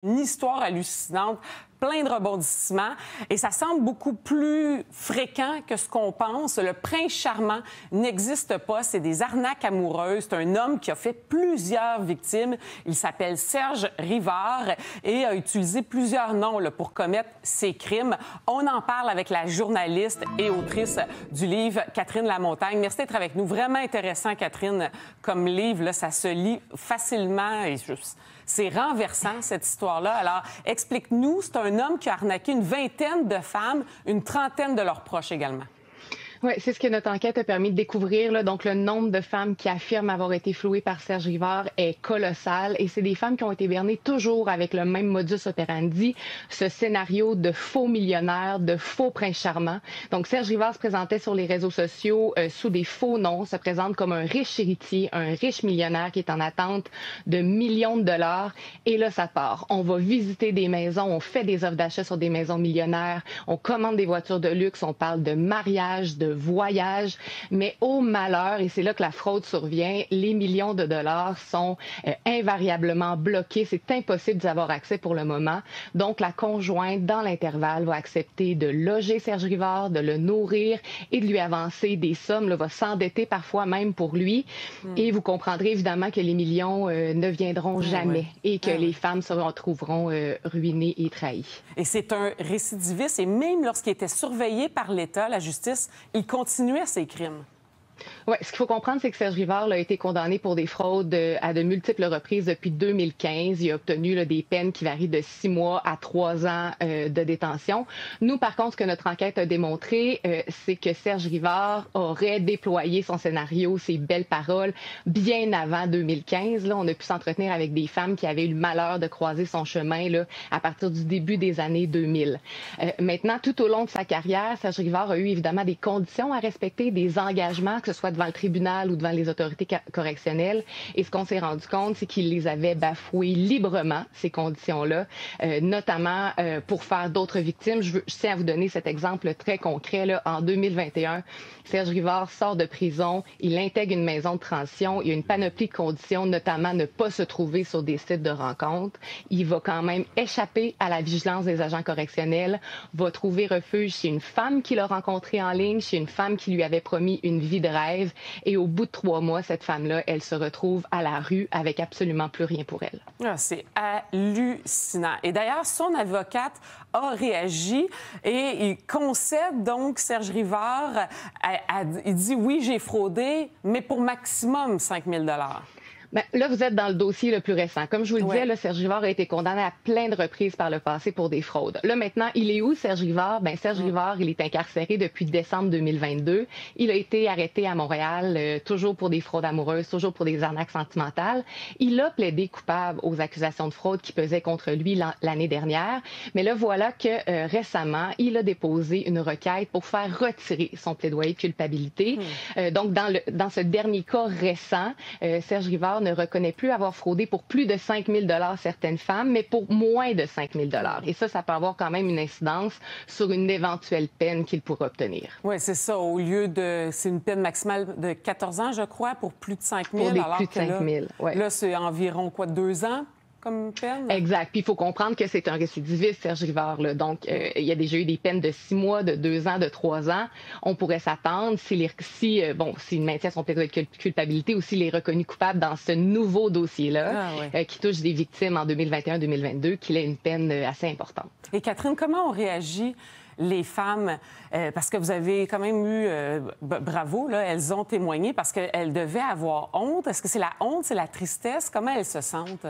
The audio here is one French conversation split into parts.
Une histoire hallucinante, plein de rebondissements, et ça semble beaucoup plus fréquent que ce qu'on pense. Le prince charmant n'existe pas, c'est des arnaques amoureuses. C'est un homme qui a fait plusieurs victimes. Il s'appelle Serge Rivard et a utilisé plusieurs noms là, pour commettre ses crimes. On en parle avec la journaliste et autrice du livre, Catherine Lamontagne. Merci d'être avec nous. Vraiment intéressant, Catherine, comme livre. Là, ça se lit facilement et c'est renversant, cette histoire-là. Alors, explique-nous, c'est un homme qui a arnaqué une vingtaine de femmes, une trentaine de leurs proches également. Oui, c'est ce que notre enquête a permis de découvrir. Là. Donc, le nombre de femmes qui affirment avoir été flouées par Serge Rivard est colossal. Et c'est des femmes qui ont été bernées toujours avec le même modus operandi, ce scénario de faux millionnaires, de faux princes charmants. Donc, Serge Rivard se présentait sur les réseaux sociaux sous des faux noms, se présente comme un riche héritier, un riche millionnaire qui est en attente de millions de dollars. Et là, ça part. On va visiter des maisons, on fait des offres d'achat sur des maisons millionnaires, on commande des voitures de luxe, on parle de mariage, de voyage, mais au malheur, et c'est là que la fraude survient, les millions de dollars sont invariablement bloqués. C'est impossible d'y avoir accès pour le moment. Donc, la conjointe, dans l'intervalle, va accepter de loger Serge Rivard, de le nourrir et de lui avancer des sommes, là, va s'endetter parfois même pour lui. Et vous comprendrez évidemment que les millions ne viendront jamais et que les femmes se retrouveront ruinées et trahies. Et c'est un récidiviste, et même lorsqu'il était surveillé par l'État, la justice, il continuait ses crimes. Oui, ce qu'il faut comprendre, c'est que Serge Rivard là, a été condamné pour des fraudes à de multiples reprises depuis 2015. Il a obtenu là, des peines qui varient de 6 mois à 3 ans de détention. Nous, par contre, ce que notre enquête a démontré, c'est que Serge Rivard aurait déployé son scénario, ses belles paroles, bien avant 2015. Là, on a pu s'entretenir avec des femmes qui avaient eu le malheur de croiser son chemin là, à partir du début des années 2000. Maintenant, tout au long de sa carrière, Serge Rivard a eu évidemment des conditions à respecter, des engagements, que ce soit devant le tribunal ou devant les autorités correctionnelles. Et ce qu'on s'est rendu compte, c'est qu'il les avait bafouées librement, ces conditions-là, notamment pour faire d'autres victimes. Je tiens à vous donner cet exemple très concret. Là. En 2021, Serge Rivard sort de prison, il intègre une maison de transition, il y a une panoplie de conditions, notamment ne pas se trouver sur des sites de rencontres. Il va quand même échapper à la vigilance des agents correctionnels, va trouver refuge chez une femme qu'il a rencontrée en ligne, chez une femme qui lui avait promis une vie de rêve. Et au bout de 3 mois, cette femme-là, elle se retrouve à la rue avec absolument plus rien pour elle. Ah, c'est hallucinant. Et d'ailleurs, son avocate a réagi et il concède donc, Serge Rivard, il dit oui, j'ai fraudé, mais pour maximum 5 000 $. Bien, là, vous êtes dans le dossier le plus récent. Comme je vous le disais, là, Serge Rivard a été condamné à plein de reprises par le passé pour des fraudes. Là, maintenant, il est où, Serge Rivard? Bien, Serge Rivard, il est incarcéré depuis décembre 2022. Il a été arrêté à Montréal, toujours pour des fraudes amoureuses, toujours pour des arnaques sentimentales. Il a plaidé coupable aux accusations de fraude qui pesaient contre lui l'année dernière. Mais là, voilà que récemment, il a déposé une requête pour faire retirer son plaidoyer de culpabilité. Donc, dans ce dernier cas récent, Serge Rivard ne reconnaît plus avoir fraudé pour plus de 5 000 $ certaines femmes, mais pour moins de 5 000 $. Et ça peut avoir quand même une incidence sur une éventuelle peine qu'il pourra obtenir. Oui, c'est ça. Au lieu de... C'est une peine maximale de 14 ans, je crois, pour plus de 5 000 $. Pour plus de 5 000, oui. Là, c'est environ, 2 ans? Comme peine? Exact. Puis il faut comprendre que c'est un récidiviste, Serge Rivard. Là. Donc, il y a déjà eu des peines de 6 mois, de 2 ans, de 3 ans. On pourrait s'attendre, s'il maintient son plaidoyer de culpabilité ou s'il est reconnu coupable dans ce nouveau dossier-là, qui touche des victimes en 2021-2022, qu'il ait une peine assez importante. Et Catherine, comment on réagit les femmes, parce que vous avez quand même eu, bravo, là, elles ont témoigné parce qu'elles devaient avoir honte. Est-ce que c'est la honte, c'est la tristesse? Comment elles se sentent?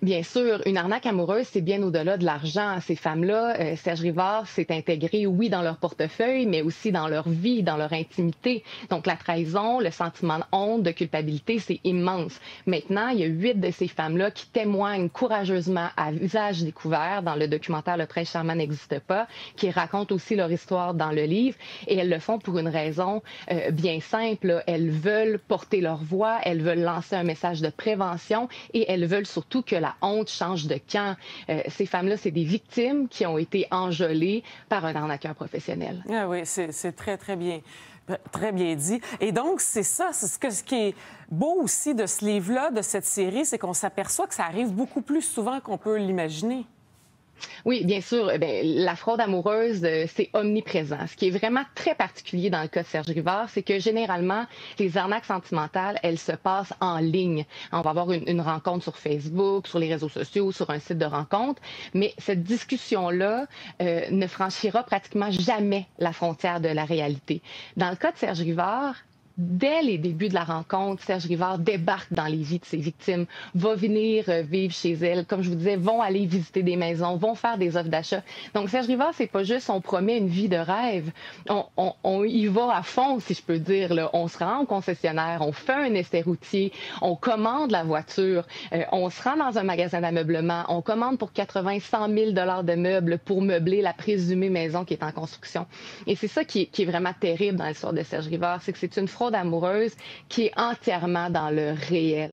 Bien sûr, une arnaque amoureuse, c'est bien au-delà de l'argent. Ces femmes-là, Serge Rivard s'est intégré, oui, dans leur portefeuille, mais aussi dans leur vie, dans leur intimité. Donc, la trahison, le sentiment de honte, de culpabilité, c'est immense. Maintenant, il y a 8 de ces femmes-là qui témoignent courageusement à visage découvert dans le documentaire Le Prince charmant n'existe pas, qui racontent aussi leur histoire dans le livre. Et elles le font pour une raison bien simple. Là. Elles veulent porter leur voix, elles veulent lancer un message de prévention et elles veulent surtout que la honte change de camp. Ces femmes-là, c'est des victimes qui ont été enjolées par un arnaqueur professionnel. Ah oui, c'est très, très bien Très bien dit. Et donc, c'est ça. C'est ce qui est beau aussi de ce livre-là, de cette série, c'est qu'on s'aperçoit que ça arrive beaucoup plus souvent qu'on peut l'imaginer. Oui, bien sûr. La fraude amoureuse, c'est omniprésent. Ce qui est vraiment très particulier dans le cas de Serge Rivard, c'est que généralement, les arnaques sentimentales, elles se passent en ligne. On va avoir une rencontre sur Facebook, sur les réseaux sociaux, sur un site de rencontre, mais cette discussion-là ne franchira pratiquement jamais la frontière de la réalité. Dans le cas de Serge Rivard, dès les débuts de la rencontre, Serge Rivard débarque dans les vies de ses victimes, va venir vivre chez elles, comme je vous disais, vont aller visiter des maisons, vont faire des offres d'achat. Donc Serge Rivard, c'est pas juste on promet une vie de rêve, on y va à fond, si je peux dire. Là. On se rend au concessionnaire, on fait un essai routier, on commande la voiture, on se rend dans un magasin d'ameublement, on commande pour 80, 100 000 $ de meubles pour meubler la présumée maison qui est en construction. Et c'est ça qui est vraiment terrible dans l'histoire de Serge Rivard, c'est que c'est une fraude amoureuse qui est entièrement dans le réel.